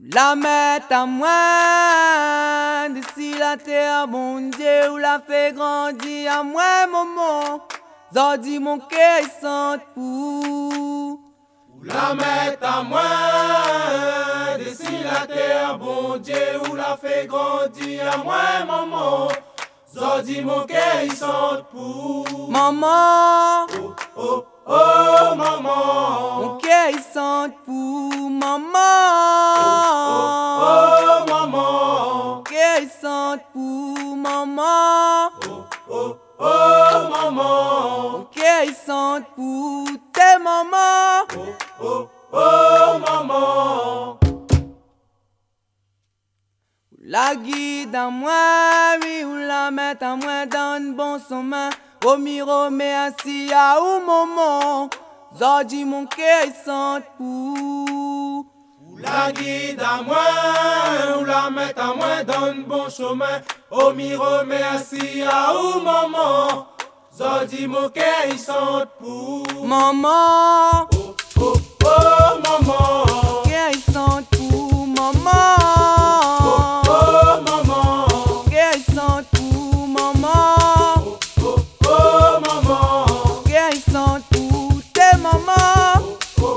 La mettre à moi, d'ici la terre, bon Dieu, ou la fait grandir à moi, maman. Zodi mon cœur sent pour. La mettre à moi, d'ici la terre, bon Dieu, ou la fait grandir à moi, maman. Zodi mon cœur sent pour. Maman, Oh, oh, maman. mon cœur sent pour, maman. Oh, maman. Mon cœur sent pour, maman. Oh, oh, maman. Mon cœur sent pour tes mamans. Oh, oh, maman. La guide à moi, oui, ou la met à moi dans le bon chemin. Au miro, mais assis à ou maman. Zodi mon cœur sent pour. La guide à moi, ou la met à moi dans le bon chemin. Au miro, mais assis à où maman. Zodi mon cœur sent pour. Maman, Oh, oh, maman. cœur sent pour, maman. Oh, maman. Cœur sent pour, maman. Oh, maman. Cœur sent pour tes mamans. Oh,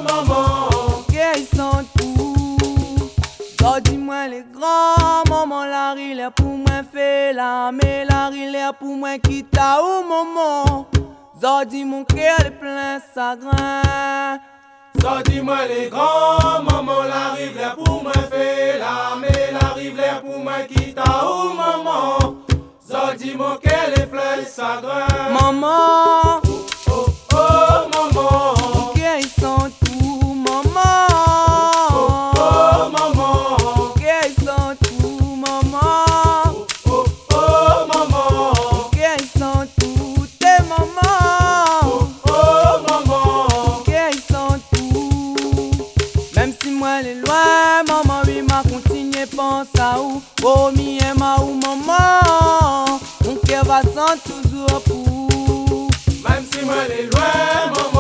maman. Cœur sent pour. Zodi-moi les grands, maman la rile pour moi fait la, mais la rile pour moi quitte à ou maman. Zodi mon cœur est plein chagrin. Zodi moi les grands, maman la rive pour moi fait la, mais la rive pour moi quitte à où maman. Zodi mon cœur est plein de chagrin. Maman, Oh, oh, maman. mon cœur sent pour, maman. Oh, maman. Mon cœur sent pour, maman. Oh, oh, maman. Mon cœur sent pour tes mamans. Oh, maman. Mon cœur sent pour. Même si moi les loin, maman oui m'a continué pense à où. Oh mi ma ou maman. Mon cœur va sentir toujours pour. Même si moi les loin, maman.